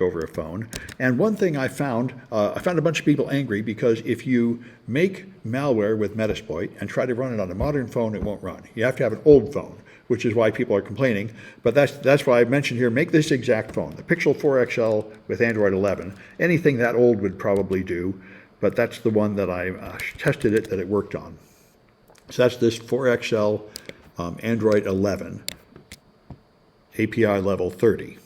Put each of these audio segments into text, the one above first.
over a phone. And one thing I found a bunch of people angry because if you make malware with Metasploit and try to run it on a modern phone, it won't run. You have to have an old phone, which is why people are complaining. But that's why I mentioned here, make this exact phone, the Pixel 4 XL with Android 11. Anything that old would probably do, but that's the one that I tested it that it worked on. So that's this 4 XL Android 11, API level 30.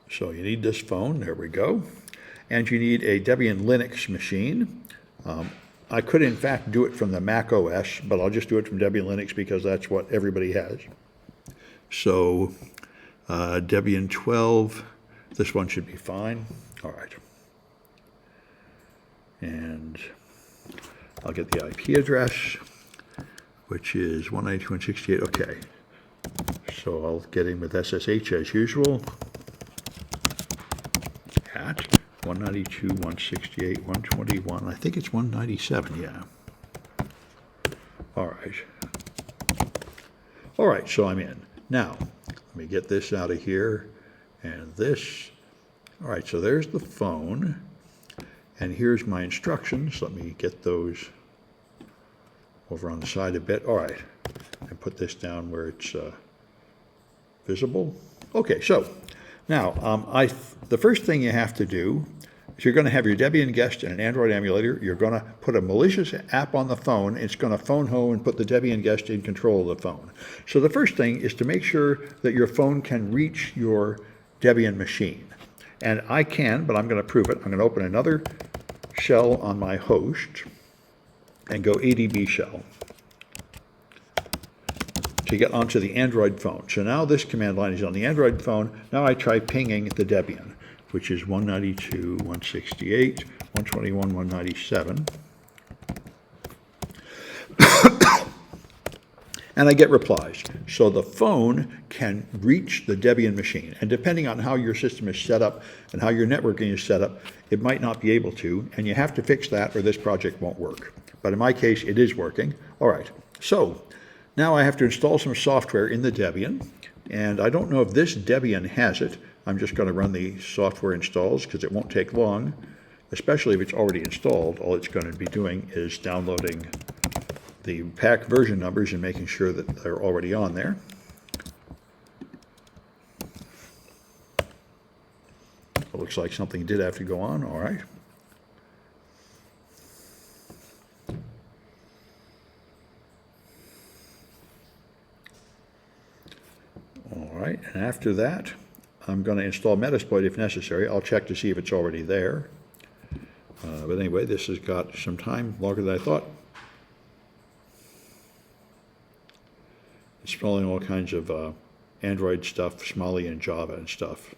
So you need this phone, there we go. And you need a Debian Linux machine. I could in fact do it from the Mac OS, but I'll just do it from Debian Linux because that's what everybody has. So Debian 12, this one should be fine. All right. And I'll get the IP address, which is 192.168. Okay. So I'll get in with SSH as usual. At 192.168.121. I think it's 197, yeah. All right. All right, so I'm in. Now, let me get this out of here and this. All right, so there's the phone. And here's my instructions. Let me get those over on the side a bit. All right, and put this down where it's visible. Okay, so now, the first thing you have to do is you're going to have your Debian guest and an Android emulator. You're going to put a malicious app on the phone. It's going to phone home and put the Debian guest in control of the phone. So the first thing is to make sure that your phone can reach your Debian machine. And I can, but I'm going to prove it. I'm going to open another shell on my host and go ADB shell to get onto the Android phone. So now this command line is on the Android phone. Now I try pinging the Debian, which is 192.168, 121.197. And I get replies. So the phone can reach the Debian machine. And depending on how your system is set up and how your networking is set up, it might not be able to. And you have to fix that or this project won't work. But in my case, it is working. All right. So now I have to install some software in the Debian. And I don't know if this Debian has it. I'm just going to run the software installs because it won't take long, especially if it's already installed. All it's going to be doing is downloading the pack version numbers and making sure that they're already on there. It looks like something did have to go on. All right. All right, and after that, I'm going to install Metasploit if necessary. I'll check to see if it's already there. But anyway, this has got some time, longer than I thought. Installing all kinds of Android stuff, Smalley and Java and stuff.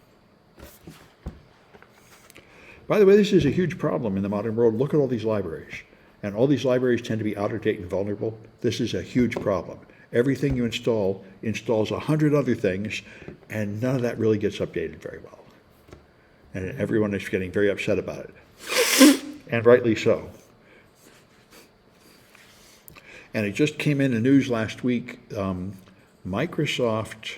By the way, this is a huge problem in the modern world. Look at all these libraries. And all these libraries tend to be out of date and vulnerable. This is a huge problem. Everything you install installs 100 other things, and none of that really gets updated very well. And everyone is getting very upset about it. And rightly so. And it just came in the news last week, Microsoft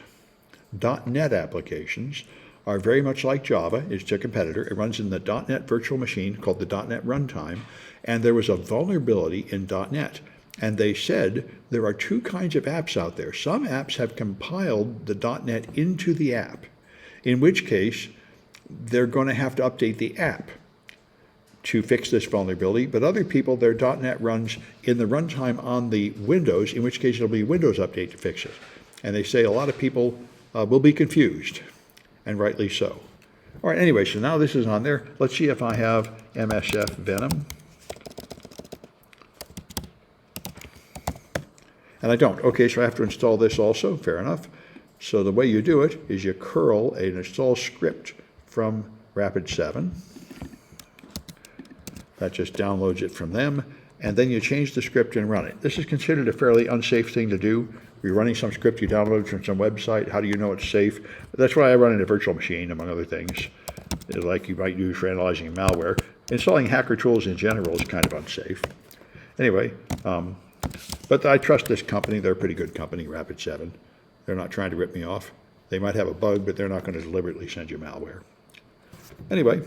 .NET applications are very much like Java. It's a competitor. It runs in the .NET virtual machine called the .NET Runtime, and there was a vulnerability in .NET. And they said there are two kinds of apps out there. Some apps have compiled the .NET into the app, in which case they're going to have to update the app to fix this vulnerability. But other people, their .NET runs in the runtime on the Windows, in which case it'll be a Windows update to fix it. And they say a lot of people will be confused, and rightly so. All right, anyway, so now this is on there. Let's see if I have MSF Venom. And I don't. Okay, so I have to install this also. Fair enough. So the way you do it is you curl an install script from Rapid7. That just downloads it from them. And then you change the script and run it. This is considered a fairly unsafe thing to do. You're running some script you download from some website. How do you know it's safe? That's why I run in a virtual machine, among other things, like you might use for analyzing malware. Installing hacker tools in general is kind of unsafe. Anyway, but I trust this company. They're a pretty good company, Rapid7. They're not trying to rip me off. They might have a bug, but they're not going to deliberately send you malware. Anyway,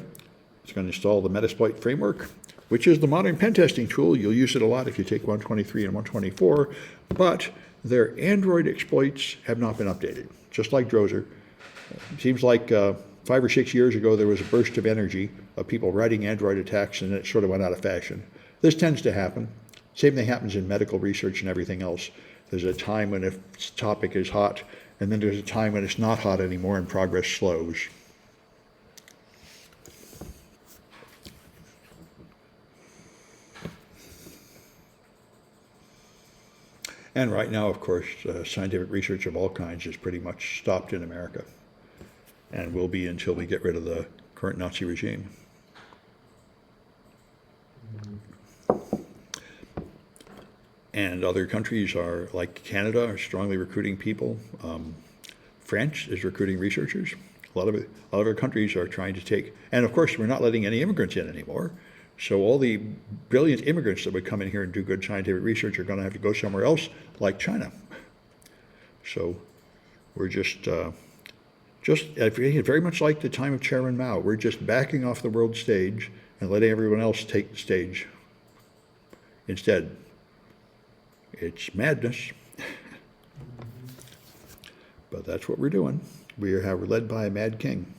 it's going to install the Metasploit framework, which is the modern pen testing tool. You'll use it a lot if you take 123 and 124, but their Android exploits have not been updated, just like Drozer. It seems like 5 or 6 years ago there was a burst of energy of people writing Android attacks, and it sort of went out of fashion. This tends to happen. Same thing happens in medical research and everything else. There's a time when a topic is hot, and then there's a time when it's not hot anymore and progress slows. And right now, of course, scientific research of all kinds is pretty much stopped in America, and will be until we get rid of the current Nazi regime. And other countries are, like Canada, are strongly recruiting people. France is recruiting researchers. A lot of other countries are trying to take, and of course, we're not letting any immigrants in anymore. So all the brilliant immigrants that would come in here and do good scientific research are going to have to go somewhere else, like China. So we're just very much like the time of Chairman Mao. We're just backing off the world stage and letting everyone else take the stage instead. It's madness. But that's what we're doing. We're led by a mad king.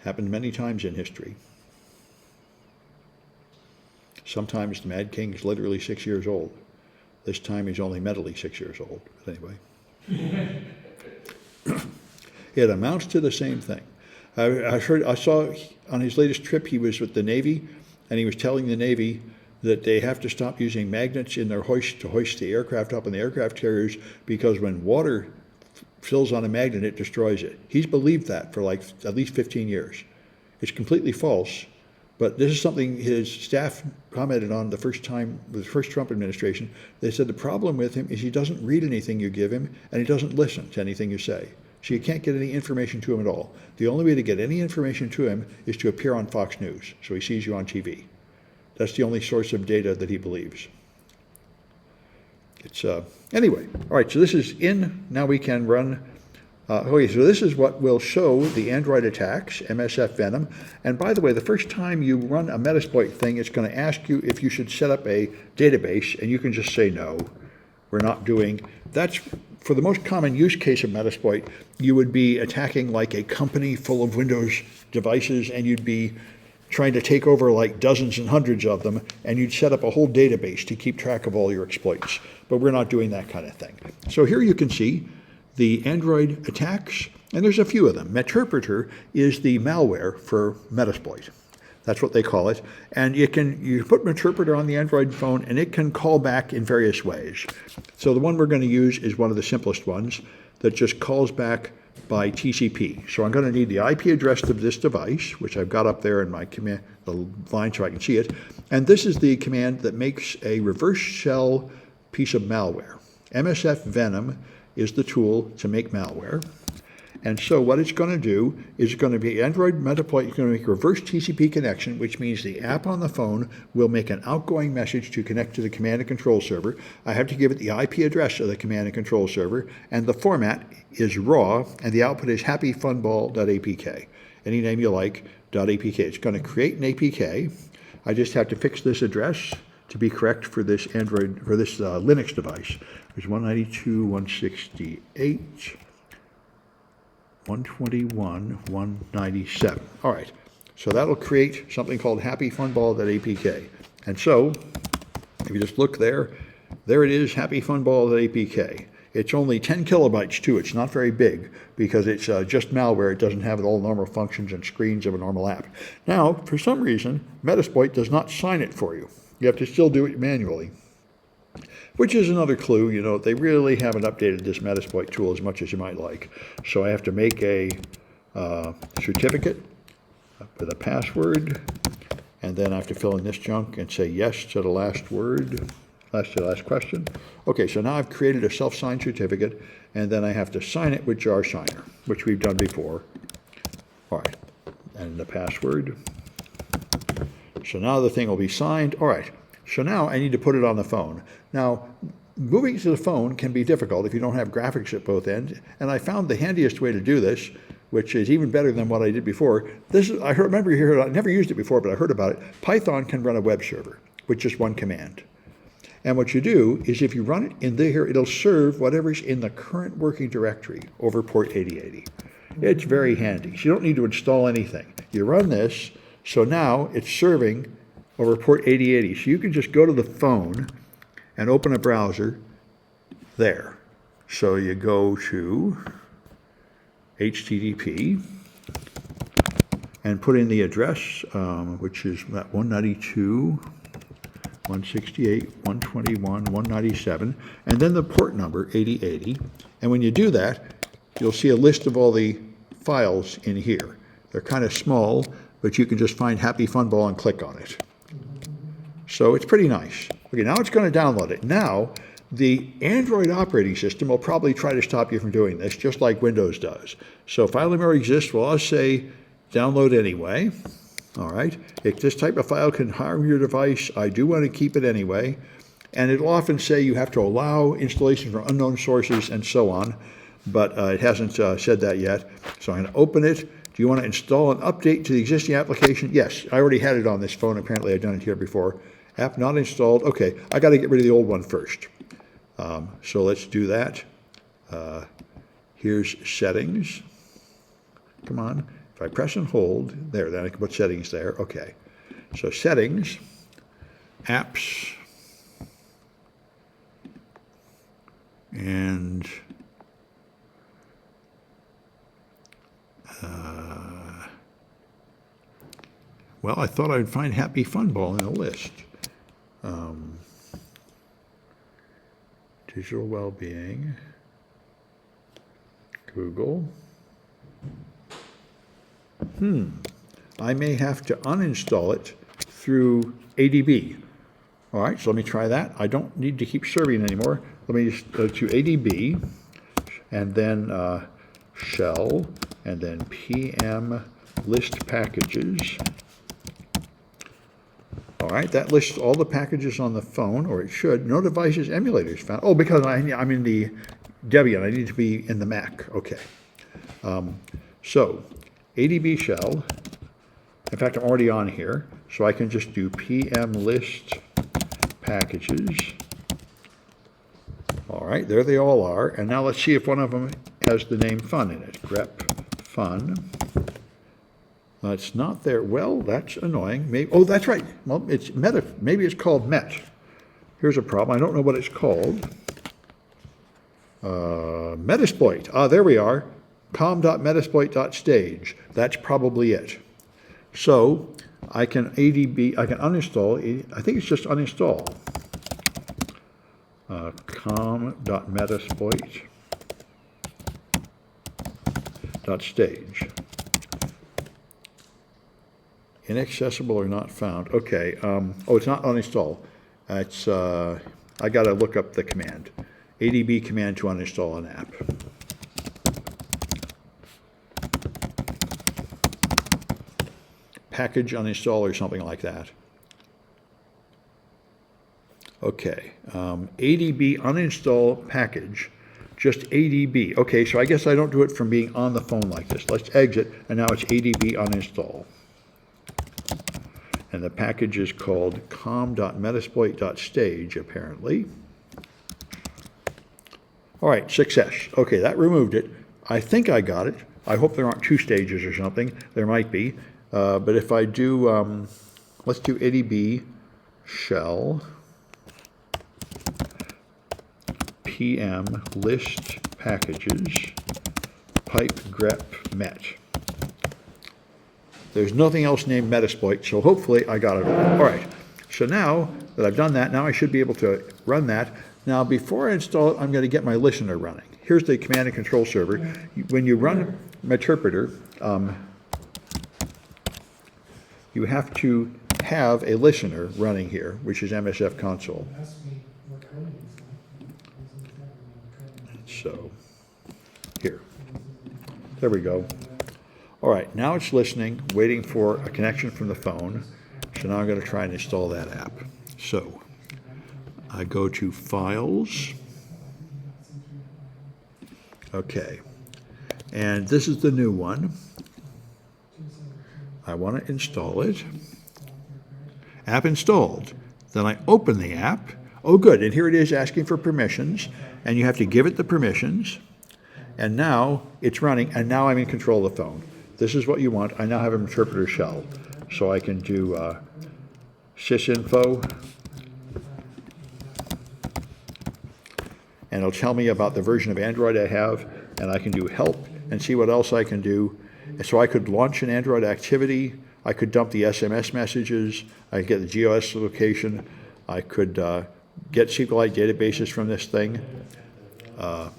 Happened many times in history. Sometimes the mad king is literally 6 years old. This time he's only mentally 6 years old. But anyway. It amounts to the same thing. I saw on his latest trip he was with the Navy, and he was telling the Navy that they have to stop using magnets in their hoist to hoist the aircraft up in the aircraft carriers, because when water fills on a magnet, it destroys it. He's believed that for like at least 15 years. It's completely false, but this is something his staff commented on the first time, with the first Trump administration. They said the problem with him is he doesn't read anything you give him, and he doesn't listen to anything you say. So you can't get any information to him at all. The only way to get any information to him is to appear on Fox News, so he sees you on TV. That's the only source of data that he believes. It's anyway. All right, so this is in. Now we can run. Okay, so this is what will show the Android attacks, MSF Venom. And by the way, the first time you run a Metasploit thing, it's going to ask you if you should set up a database, and you can just say no. We're not doing. That's for the most common use case of Metasploit. You would be attacking like a company full of Windows devices, and you'd be trying to take over like dozens and hundreds of them, and you'd set up a whole database to keep track of all your exploits. But we're not doing that kind of thing. So here you can see the Android attacks, and there's a few of them. Meterpreter is the malware for Metasploit. That's what they call it. And you put Meterpreter on the Android phone, and it can call back in various ways. So the one we're going to use is one of the simplest ones that just calls back by TCP. So I'm going to need the IP address of this device, which I've got up there in my command, the line so I can see it. And this is the command that makes a reverse shell piece of malware. MSF Venom is the tool to make malware. And so what it's going to do is going to be Android Metasploit is going to make a reverse TCP connection, which means the app on the phone will make an outgoing message to connect to the command and control server. I have to give it the IP address of the command and control server, and the format is raw, and the output is happyfunball.apk. Any name you like, .apk. It's going to create an APK. I just have to fix this address to be correct for this Android, for this Linux device. There's 192.168. 121.197. All right, so that'll create something called happyfunball.apk. And so, if you just look there, there it is, happyfunball.apk. It's only 10 kilobytes too. It's not very big because it's just malware. It doesn't have all the normal functions and screens of a normal app. Now, for some reason, Metasploit does not sign it for you. You have to still do it manually, which is another clue. You know, they really haven't updated this Metasploit tool as much as you might like. So I have to make a certificate with a password, and then I have to fill in this junk and say yes to the last word, to the last question. Okay, so now I've created a self-signed certificate, and then I have to sign it with Jar Signer, which we've done before. All right, and the password. So now the thing will be signed. All right. So now I need to put it on the phone. Now, moving to the phone can be difficult if you don't have graphics at both ends. And I found the handiest way to do this, which is even better than what I did before. I remember here, I never used it before, but I heard about it. Python can run a web server with just one command. And what you do is if you run it in there, it'll serve whatever's in the current working directory over port 8080. It's very handy. So you don't need to install anything. You run this, so now it's serving over port 8080. So you can just go to the phone and open a browser there. So you go to HTTP and put in the address, which is 192.168.121.197, and then the port number 8080. And when you do that, you'll see a list of all the files in here. They're kind of small, but you can just find Happy Fun Ball and click on it. So it's pretty nice. Okay, now it's going to download it. Now, the Android operating system will probably try to stop you from doing this, just like Windows does. So file memory exists, well, I'll say download anyway. All right, if this type of file can harm your device, I do want to keep it anyway. And it'll often say you have to allow installation from unknown sources and so on, but it hasn't said that yet. So I'm going to open it. Do you want to install an update to the existing application? Yes, I already had it on this phone. Apparently I've done it here before. App not installed. Okay, I got to get rid of the old one first. So let's do that. Here's settings. Come on. If I press and hold, there, then I can put settings there. Okay. So settings, apps, and well, I thought I'd find Happy Fun Ball in a list. Digital well-being, Google. I may have to uninstall it through ADB. All right, so let me try that. I don't need to keep serving anymore. Let me just go to ADB, and then shell, and then PM list packages. All right, that lists all the packages on the phone, or it should. No devices emulators found. Oh, because I'm in the Debian. I need to be in the Mac. Okay. So ADB shell. In fact, I'm already on here, so I can just do PM list packages. All right, there they all are. And now let's see if one of them has the name fun in it. grep fun. It's not there. Well, that's annoying. Maybe, oh, that's right. Well, it's meta. Maybe it's called Met. Here's a problem. I don't know what it's called. Metasploit. Ah, there we are. com.metasploit.stage. That's probably it. So I can uninstall. I think it's just uninstall. com.metasploit.stage. Inaccessible or not found. Okay. Oh, it's not uninstall. It's I got to look up the command. ADB command to uninstall an app. Package uninstall or something like that. Okay. ADB uninstall package. Just ADB. Okay, so I guess I don't do it from being on the phone like this. Let's exit, and now it's ADB uninstall. And the package is called com.metasploit.stage, apparently. All right, success. Okay, that removed it. I think I got it. I hope there aren't two stages or something. There might be. But if I do, let's do ADB shell PM list packages pipe grep met. There's nothing else named Metasploit, so hopefully I got it all right. So now that I've done that, now I should be able to run that. Now, before I install it, I'm going to get my listener running. Here's the command and control server. When you run Meterpreter, you have to have a listener running here, which is MSF console. So, here. There we go. All right, now it's listening, waiting for a connection from the phone. So now I'm going to try and install that app. So I go to Files. Okay. And this is the new one. I want to install it. App installed. Then I open the app. Oh, good. And here it is asking for permissions. And you have to give it the permissions. And now it's running. And now I'm in control of the phone. This is what you want. I now have an interpreter shell. So I can do sysinfo. And it'll tell me about the version of Android I have. And I can do help and see what else I can do. So I could launch an Android activity. I could dump the SMS messages. I could get the GOS location. I could get SQLite databases from this thing. All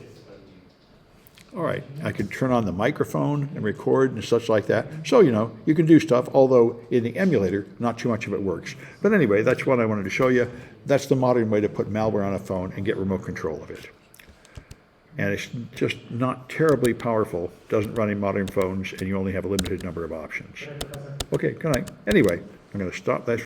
right, I could turn on the microphone and record and such like that. So, you know, you can do stuff, although in the emulator, not too much of it works. But anyway, that's what I wanted to show you. That's the modern way to put malware on a phone and get remote control of it. And it's just not terribly powerful, doesn't run in modern phones, and you only have a limited number of options. Okay, good night. Anyway, I'm going to stop that.